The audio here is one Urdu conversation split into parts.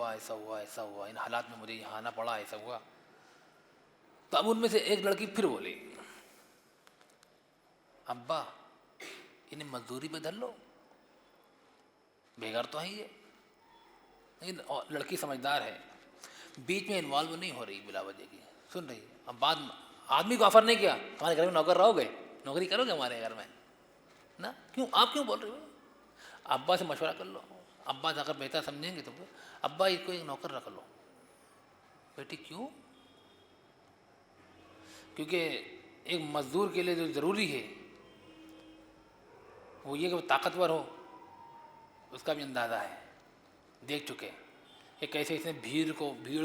ہوا ایسا ہوا ایسا ہوا، ان حالات میں مجھے یہاں آنا پڑا ایسا ہوا. تو اب ان میں سے ایک لڑکی پھر بولی ابا انہیں مزدوری پہ دھر لو، بے گھر تو ہے یہ. لیکن لڑکی سمجھدار ہے، بیچ میں انوالو نہیں ہو رہی بلا وجہ کی، سن رہی. اب بعد آدمی کو آفر نہیں کیا ہمارے گھر میں نوکر رہو گے، نوکری کرو گے ہمارے گھر میں نا، کیوں آپ کیوں بول رہے ہو؟ ابا سے مشورہ کر لو، ابا اگر بہتر سمجھیں گے تو ابا اس کو ایک نوکر رکھ لو. بیٹی کیوں؟ کیونکہ ایک مزدور کے لیے جو ضروری ہے وہ یہ کہ وہ طاقتور ہو، اس کا بھی اندازہ ہے، دیکھ چکے کہ کیسے اس نے بھیڑ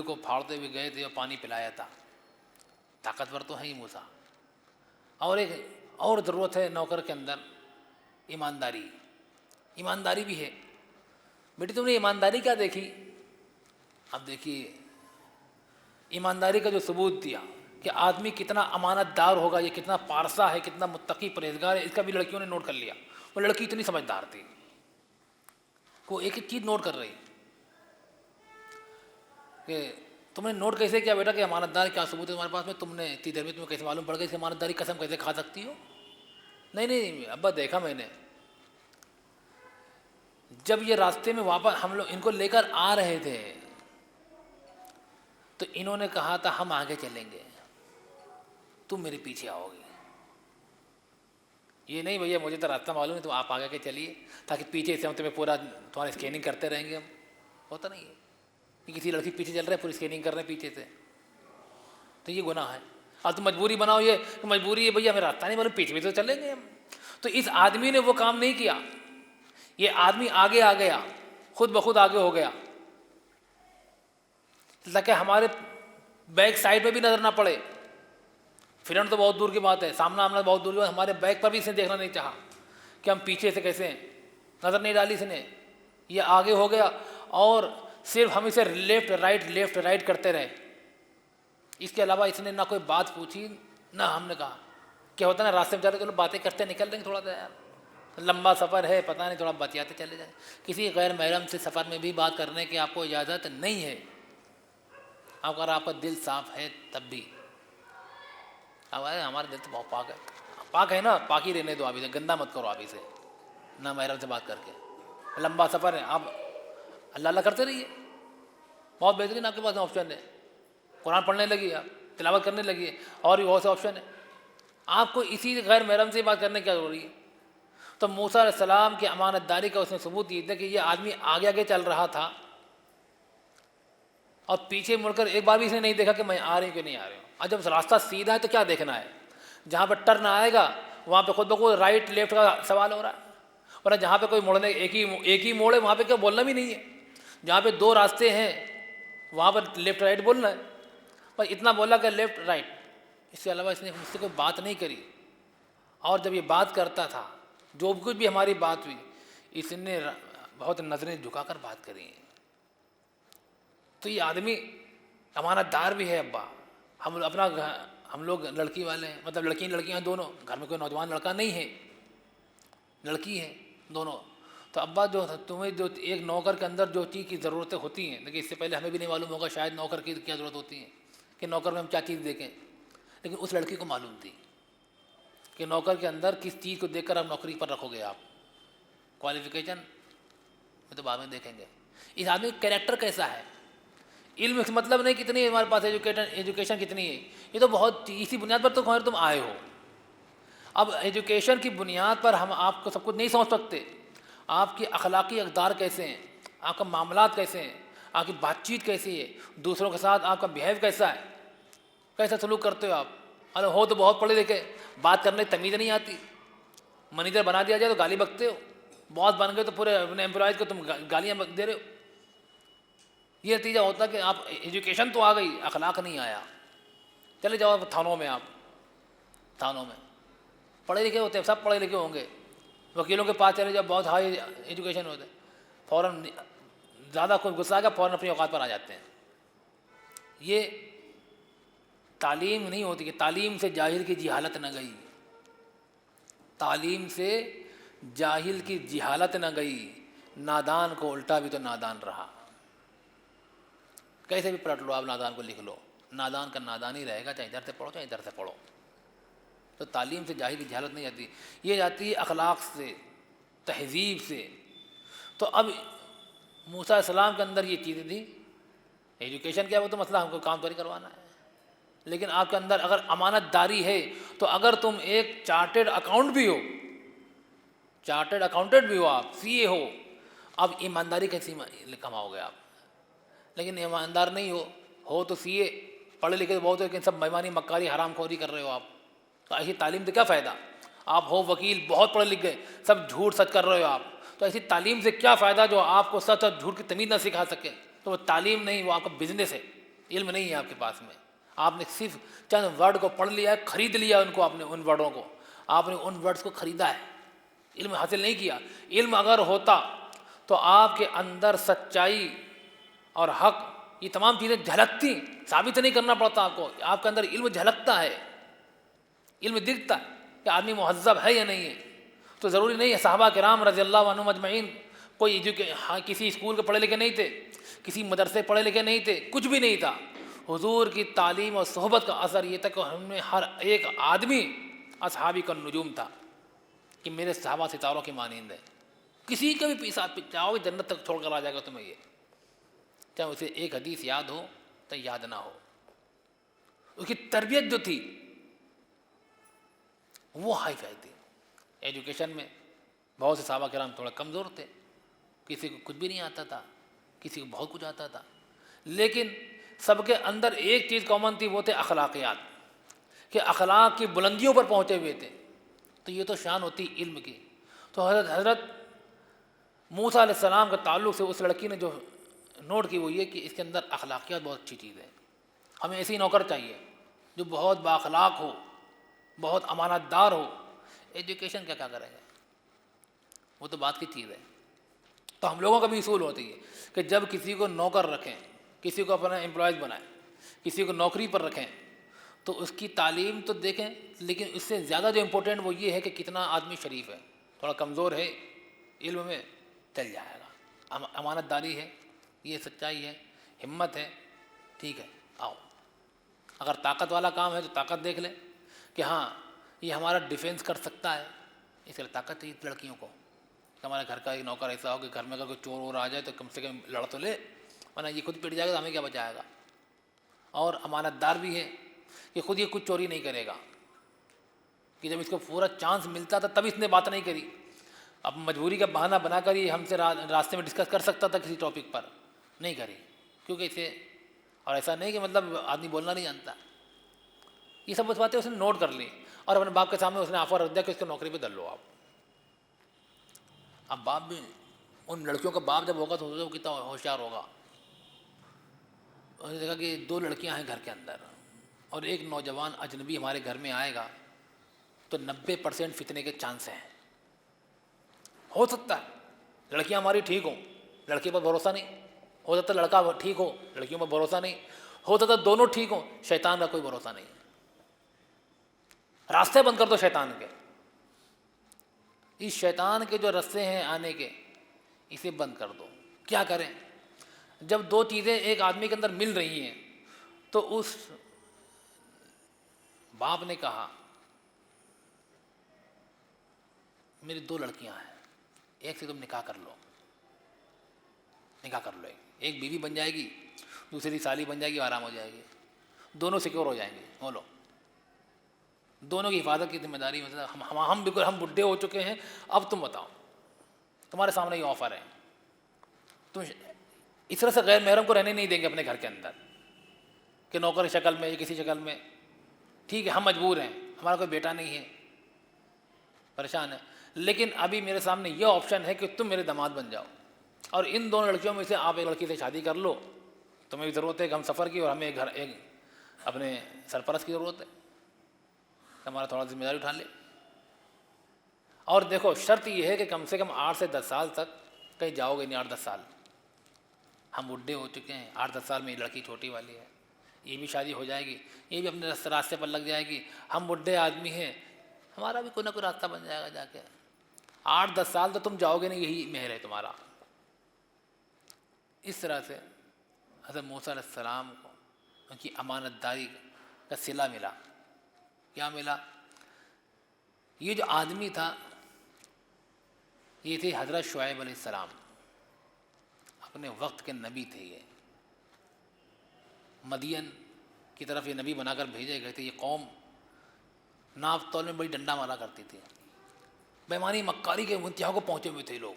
کو پھاڑتے ہوئے گئے تھے اور پانی پلایا تھا. طاقتور تو ہے ہی موسیٰ. اور ایک اور ضرورت ہے نوکر کے اندر، ایمانداری. ایمانداری بھی ہے. بیٹی تم نے ایمانداری کیا دیکھی؟ اب دیکھیے ایمانداری کا جو ثبوت دیا کہ آدمی کتنا امانت دار ہوگا، یہ کتنا پارسا ہے، کتنا متقی پرہیزگار ہے، اس کا بھی لڑکیوں نے نوٹ کر لیا. وہ لڑکی اتنی سمجھدار تھی، وہ ایک ایک چیز نوٹ کر رہی کہ تم نے نوٹ کیسے کیا بیٹا کہ امانت دار کیا ثبوت ہے تمہارے پاس میں، تم نے اتنی دیر میں تمہیں کیسے معلوم پڑ گئی کہ امانت داری قسم کیسے کھا سکتی ہو؟ نہیں ابا دیکھا میں نے. جب یہ راستے میں واپس ہم لوگ ان کو لے کر آ رہے تھے تو انہوں نے کہا تھا ہم آگے چلیں گے تم میرے پیچھے آؤ گے. یہ نہیں بھیا مجھے تو راستہ معلوم ہے، تو آپ آگے کے چلیے تاکہ پیچھے سے ہم تمہیں پورا تمہاری اسکیننگ کرتے رہیں گے. ہم ہوتا نہیں ہے کہ کسی لڑکی پیچھے چل رہے ہیں پوری اسکیننگ کر رہے ہیں پیچھے سے، تو یہ گناہ ہے. اب تم مجبوری بناؤ، یہ مجبوری ہے بھیا ہمیں راستہ نہیں معلوم، پیچھے بھی تو چلیں گے ہم. تو اس آدمی نے وہ کام نہیں کیا، یہ آدمی آگے آ گیا، خود بخود آگے ہو گیا تاکہ ہمارے بیک سائڈ پہ بھی نظر نہ پڑے. فرنٹ تو بہت دور کی بات ہے، سامنا آمنا بہت دور کی بات، ہمارے بیک پر بھی اس نے دیکھنا نہیں چاہا کہ ہم پیچھے سے کیسے ہیں، نظر نہیں ڈالی اس نے. یہ آگے ہو گیا اور صرف ہم اسے لیفٹ رائٹ کرتے رہے. اس کے علاوہ اس نے نہ کوئی بات پوچھی نہ ہم نے کہا. کیا ہوتا ہے نا راستے میں چلے چلو باتیں کرتے نکل دیں گے، تھوڑا سا یار لمبا سفر ہے پتہ نہیں، تھوڑا بتیاتے چلے جائیں. کسی غیر محرم سے سفر میں بھی بات کرنے کی آپ کو اجازت نہیں ہے، اگر آپ کا دل صاف ہے تب بھی. اب ہمارا دل تو بہت پاک ہے، پاک ہے نا، پاکی رہنے دو. آپ اسے گندا مت کرو، آپ اسے نہ محرم سے بات کر کے. لمبا سفر ہے، آپ اللہ اللہ کرتے رہیے، بہت بہترین آپ کے پاس آپشن ہے. قرآن پڑھنے لگیے، آپ تلاوت کرنے لگیے، اور بھی بہت سے آپشن ہیں. آپ کو اسی غیر محرم سے بات کرنے کی کیا ضروری ہے؟ تو موسیٰ علیہ السلام کی امانت داری کا اس نے ثبوت یہ تھا کہ یہ آدمی آگے آگے چل رہا تھا اور پیچھے مڑ کر ایک بار بھی اس نے نہیں دیکھا کہ میں آ رہی ہوں کہ نہیں آ رہی ہوں. اور جب راستہ سیدھا ہے تو کیا دیکھنا ہے؟ جہاں پہ ٹرن آئے گا وہاں پہ خود بخود رائٹ لیفٹ کا سوال ہو رہا ہے، ورنہ جہاں پہ کوئی موڑنے ایک ہی موڑ ہے وہاں پہ کیا بولنا بھی نہیں ہے. جہاں پہ دو راستے ہیں وہاں پر لیفٹ رائٹ بولنا ہے، پر اتنا بولا کہ لیفٹ رائٹ، اس کے علاوہ اس نے مجھ سے کوئی بات نہیں کری. اور جب یہ بات کرتا تھا جو کچھ بھی ہماری بات ہوئی اس نے بہت نظریں جھکا کر بات کری ہیں. تو یہ آدمی امانت دار بھی ہے. ابا ہم لوگ لڑکی والے ہیں، مطلب لڑکیاں دونوں، گھر میں کوئی نوجوان لڑکا نہیں ہے، لڑکی ہے دونوں. تو ابا جو تمہیں جو ایک نوکر کے اندر جو چیز کی ضرورتیں ہوتی ہیں، لیکن اس سے پہلے ہمیں بھی نہیں معلوم ہوگا شاید نوکر کی کیا ضرورت ہوتی ہے کہ نوکر میں ہم کیا چیز دیکھیں، لیکن اس لڑکی کو معلوم تھی کہ نوکر کے اندر کس چیز کو دیکھ کر آپ نوکری پر رکھو گے. آپ کوالیفیکیشن میں تو بعد میں دیکھیں گے. اس آدمی کا کریکٹر کیسا ہے. علم سے مطلب نہیں کتنی ہے ہمارے پاس ایجوکیشن کتنی ہے، یہ تو بہت اسی بنیاد پر تو خیر تم آئے ہو. اب ایجوکیشن کی بنیاد پر ہم آپ کو سب کچھ نہیں سمجھ سکتے. آپ کی اخلاقی اقدار کیسے ہیں، آپ کا معاملات کیسے ہیں، آپ کی بات چیت کیسی ہے، دوسروں کے ساتھ آپ کا بیہیو کیسا ہے، کیسا سلوک کرتے ہو آپ. ارے ہو تو بہت پڑھے لکھے، بات کرنے کی تمیز نہیں آتی، منیجر بنا دیا جائے تو گالی بکتے ہو، باس بن گئے تو پورے اپنے امپلائز کو تم گالیاں دے رہے ہو. یہ نتیجہ ہوتا کہ آپ ایجوکیشن تو آ گئی، اخلاق نہیں آیا. چلے جاؤ تھانوں میں، آپ تھانوں میں پڑھے لکھے ہوتے ہیں، سب پڑھے لکھے ہوں گے. وکیلوں کے پاس چلے جاؤ، بہت ہائی ایجوکیشن ہوتے ہیں، فوراً زیادہ کوئی غصہ آ گیا فوراً اپنی اوقات پر آ جاتے ہیں. یہ تعلیم نہیں ہوتی کہ تعلیم سے جاہل کی جہالت نہ گئی، تعلیم سے جاہل کی جہالت نہ گئی، نادان کو الٹا بھی تو نادان رہا. کیسے بھی پلٹ لو آپ نادان کو لکھ لو، نادان کا نادان ہی رہے گا، چاہے ادھر سے پڑھو چاہے ادھر سے پڑھو۔ تو تعلیم سے جاہل کی جہالت نہیں آتی، یہ جاتی ہے اخلاق سے، تہذیب سے۔ تو اب موسیٰ علیہ السلام کے اندر یہ چیزیں تھیں۔ ایجوکیشن کیا وہ تو مسئلہ ہم کو کام تو نہیں کروانا ہے، لیکن آپ کے اندر اگر امانت داری ہے تو اگر تم ایک چارٹرڈ اکاؤنٹ بھی ہو، چارٹرڈ اکاؤنٹنٹ بھی ہو، آپ سی اے ہو، اب ایمانداری کیسی کماؤ گے آپ؟ لیکن ایماندار نہیں ہو تو سی اے پڑھے لکھے بہت ہو لیکن سب بےمانی مکاری حرام خوری کر رہے ہو آپ، تو ایسی تعلیم سے کیا فائدہ؟ آپ ہو وکیل بہت پڑھے لکھ گئے، سب جھوٹ سچ کر رہے ہو آپ، تو ایسی تعلیم سے کیا فائدہ جو آپ کو سچ اور جھوٹ کی تمیز نہ سکھا سکے؟ تو وہ تعلیم نہیں، وہ آپ کا بزنس ہے، علم نہیں ہے آپ کے پاس میں۔ آپ نے صرف چند ورڈ کو پڑھ لیا ہے، خرید لیا ان کو، آپ نے ان ورڈوں کو، آپ نے ان ورڈز کو خریدا ہے، علم حاصل نہیں کیا۔ علم اگر ہوتا تو آپ کے اندر سچائی اور حق یہ تمام چیزیں جھلکتی، ثابت نہیں کرنا پڑتا آپ کو، آپ کے اندر علم جھلکتا ہے، علم دکھتا ہے کہ آدمی مہذب ہے یا نہیں ہے۔ تو ضروری نہیں ہے صحابہ کرام رضی اللہ عنہم اجمعین کوئی کسی اسکول کے پڑھے لکھے نہیں تھے، کسی مدرسے پڑھے لکھے نہیں تھے، کچھ بھی نہیں تھا۔ حضور کی تعلیم اور صحبت کا اثر یہ تھا کہ ہم میں ہر ایک آدمی اصحابی کا نجوم تھا کہ میرے صحابہ ستاروں کی مانند ہے، کسی کے بھی پیچھے چاہو گے جنت تک چھوڑ کر آ جائے گا تمہیں، یہ چاہے اسے ایک حدیث یاد ہو تو یاد نہ ہو۔ اس کی تربیت جو تھی وہ ہائی فائی تھی۔ ایجوکیشن میں بہت سے صحابہ کرام تھوڑا کمزور تھے، کسی کو کچھ بھی نہیں آتا تھا، کسی کو بہت کچھ آتا تھا، لیکن سب کے اندر ایک چیز کامن تھی، وہ تھے اخلاقیات، کہ اخلاق کی بلندیوں پر پہنچے ہوئے تھے۔ تو یہ تو شان ہوتی علم کی۔ تو حضرت موسیٰ علیہ السلام کے تعلق سے اس لڑکی نے جو نوٹ کی وہ یہ کہ اس کے اندر اخلاقیات بہت اچھی چیز ہے، ہمیں ایسی نوکر چاہیے جو بہت بااخلاق ہو، بہت امانت دار ہو۔ ایجوکیشن کیا کرے گا، وہ تو بات کی چیز ہے۔ تو ہم لوگوں کا بھی اصول ہوتی ہے کہ جب کسی کو نوکر رکھیں، کسی کو اپنا امپلائز بنائیں، کسی کو نوکری پر رکھیں تو اس کی تعلیم تو دیکھیں، لیکن اس سے زیادہ جو امپورٹنٹ وہ یہ ہے کہ کتنا آدمی شریف ہے، تھوڑا کمزور ہے علم میں چل جائے گا، امانت داری ہے، یہ سچائی ہے، ہمت ہے، ٹھیک ہے آؤ۔ اگر طاقت والا کام ہے تو طاقت دیکھ لیں کہ ہاں یہ ہمارا ڈیفینس کر سکتا ہے، اس لیے طاقت چاہیے لڑکیوں کو کہ ہمارے گھر کا ایک نوکر ایسا ہو کہ گھر میں اگر کوئی چور وور آ جائے تو کم سے کم لڑ تو لے، ورنہ یہ خود پٹ جائے گا تو ہمیں کیا بچائے گا۔ اور امانت دار بھی ہے کہ خود یہ کچھ چوری نہیں کرے گا، کہ جب اس کو پورا چانس ملتا تھا تب اس نے بات نہیں کری، اب مجبوری کا بہانہ بنا کر یہ ہم سے راستے میں ڈسکس کر سکتا تھا کسی ٹاپک پر، نہیں کری کیونکہ اسے، اور ایسا نہیں کہ مطلب آدمی بولنا نہیں جانتا، یہ سب اس باتیں اس نے نوٹ کر لی اور اپنے باپ کے سامنے اس نے آفر رکھ دیا کہ اس کو نوکری پہ ڈال لو آپ۔ اب باپ بھی، ان لڑکیوں کا باپ جب ہوگا تو وہ کتنا ہوشیار ہوگا، انہوں نے دیکھا کہ 2 لڑکیاں ہیں گھر کے اندر اور ایک نوجوان اجنبی ہمارے گھر میں آئے گا تو 90% فتنے کے چانس ہیں، ہو سکتا ہے لڑکیاں ہماری ٹھیک ہوں، لڑکی پر بھروسہ نہیں، ہو سکتا ہے لڑکا ٹھیک ہو، لڑکیوں پر بھروسہ نہیں، ہو سکتا ہے دونوں ٹھیک ہوں، شیطان کا کوئی بھروسہ نہیں، راستے بند کر دو شیطان کے، اس شیطان کے جو راستے ہیں آنے کے اسے بند کر دو۔ کیا کریں؟ جب 2 چیزیں ایک آدمی کے اندر مل رہی ہیں تو اس باپ نے کہا میری 2 لڑکیاں ہیں، ایک سے تم نکاح کر لو، نکاح کر لو، ایک بیوی بن جائے گی، دوسری سالی بن جائے گی، آرام ہو جائے گی، دونوں سیکیور ہو جائیں گے، بولو دونوں کی حفاظت کی ذمہ داری ہم بالکل، ہم بڈھے ہو چکے ہیں، اب تم بتاؤ، تمہارے سامنے یہ آفر ہے، تم اس طرح سے غیر محرم کو رہنے نہیں دیں گے اپنے گھر کے اندر کہ نوکر کی شکل میں یا کسی شکل میں، ٹھیک ہے ہم مجبور ہیں، ہمارا کوئی بیٹا نہیں ہے، پریشان ہے، لیکن ابھی میرے سامنے یہ آپشن ہے کہ تم میرے داماد بن جاؤ، اور ان دونوں لڑکیوں میں سے آپ ایک لڑکی سے شادی کر لو، تمہیں بھی ضرورت ہے کہ ہم سفر کی اور ہمیں ایک اپنے سرپرست کی ضرورت ہے، ہمارا تھوڑا ذمہ داری اٹھا لے۔ اور دیکھو شرط یہ ہے کہ کم سے کم 8 سے 10 سال تک کہیں جاؤ گے نہیں، 8-10 سال، ہم بڈھے ہو چکے ہیں، 8-10 سال میں یہ لڑکی چھوٹی والی ہے، یہ بھی شادی ہو جائے گی، یہ بھی اپنے راستے پر لگ جائے گی، ہم بڈھے آدمی ہیں، ہمارا بھی کوئی نہ کوئی راستہ بن جائے گا جا کے، 8-10 سال تو تم جاؤ گے نہیں، یہی مہر ہے تمہارا۔ اس طرح سے حضرت موسیٰ علیہ السلام کو ان کی امانت داری کا صلہ ملا. کیا ملا؟ یہ جو آدمی تھا یہ تھے حضرت شعیب علیہ السلام، اپنے وقت کے نبی تھے. یہ مدین کی طرف یہ نبی بنا کر بھیجے گئے تھے. یہ قوم ناپ تول میں بڑی ڈنڈا مارا کرتی تھی، بےمانی مکاری کے انتہا کو پہنچے ہوئے تھے لوگ.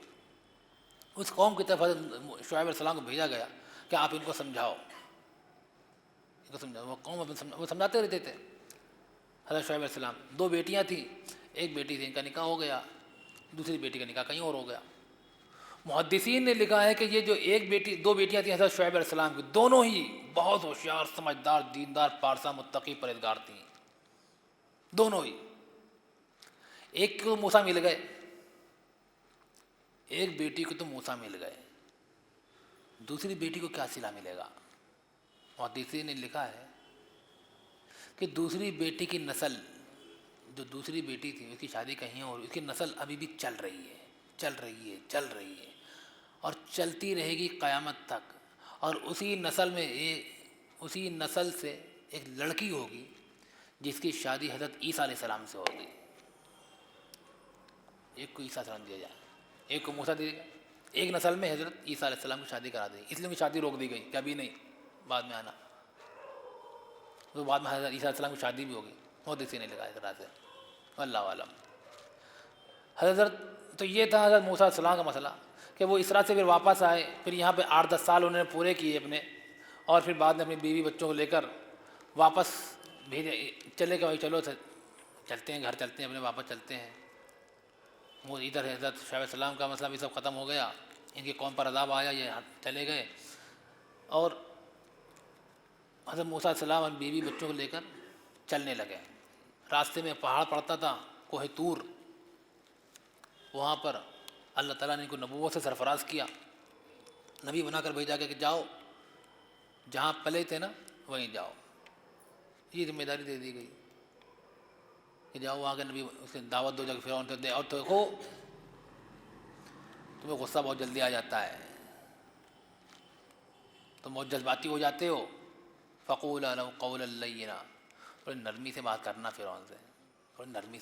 اس قوم کی طرف حضرت شعیب علیہ السلام کو بھیجا گیا کہ آپ ان کو سمجھاؤ، ان کو سمجھاؤ. وہ قوم وہ سمجھاتے رہتے تھے. حضرت شعیب علیہ السلام، 2 بیٹیاں تھیں، ایک بیٹی تھی ان کا نکاح ہو گیا، دوسری بیٹی کا نکاح کہیں اور ہو گیا. محدثین نے لکھا ہے کہ یہ جو 2 بیٹیاں تھیں حضرت شعیب علیہ السلام کی، دونوں ہی بہت ہوشیار، سمجھدار، دیندار، پارسا، متقی، پرہیزگار تھیں. دونوں ہی. ایک کو موسیٰ مل گئے، ایک بیٹی کو تو موسیٰ مل گئے، دوسری بیٹی کو کیا صلہ ملے گا؟ محدثین نے لکھا ہے کہ دوسری بیٹی کی نسل، جو دوسری بیٹی تھی اس کی شادی کہیں اور، اس کی نسل ابھی بھی چل رہی ہے، چل رہی ہے، چل رہی ہے، اور چلتی رہے گی قیامت تک. اور اسی نسل سے ایک لڑکی ہوگی جس کی شادی حضرت عیسیٰ علیہ السلام سے ہوگی. ایک کو عیسیٰ علیہ السلام دیا جائے، ایک کو موسیٰ دیا جائے. ایک نسل میں حضرت عیسیٰ علیہ السلام کی شادی کرا دی، اس لیے ان کی شادی روک دی گئی کہ ابھی نہیں، بعد میں آنا. تو بعد میں حضرت عیسیٰ علیہ السلام کی شادی بھی ہوگی. بہت اسی نے لکھا ہے اس طرح سے. اللہ عالم. حضرت تو یہ تھا حضرت موسیٰ علیہ السلام کا مسئلہ کہ وہ اس طرح سے پھر واپس آئے. پھر یہاں پہ 8-10 سال انہوں نے پورے کیے اپنے، اور پھر بعد میں اپنی بیوی بچوں کو لے کر واپس بھیجے، چلے کہ بھائی چلو چلتے ہیں، گھر چلتے ہیں اپنے، واپس چلتے ہیں. وہ ادھر حضرت شعیب علیہ السلام کا مسئلہ بھی سب ختم ہو گیا، ان کی قوم پر عذاب آیا، یہ چلے گئے. اور حضرت موسیٰ علیہ السلام اپنی بیوی بچوں کو لے کر چلنے لگے. راستے میں پہاڑ پڑتا تھا، کوہ طور، وہاں پر اللہ تعالیٰ نے ان کو نبوت سے سرفراز کیا، نبی بنا کر بھیجا کہ جاؤ جہاں پلے تھے نا وہیں جاؤ. یہ ذمہ داری دے دی گئی کہ جاؤ وہاں کے نبی، اس کی دعوت دو، جا کے فرعون سے دے. اور دیکھو تمہیں غصہ بہت جلدی آ جاتا ہے، تم بہت جذباتی ہو جاتے ہو. فقولا لہو قولا لینا، تھوڑی نرمی سے بات کرنا فرعون سے، تھوڑی نرمی سے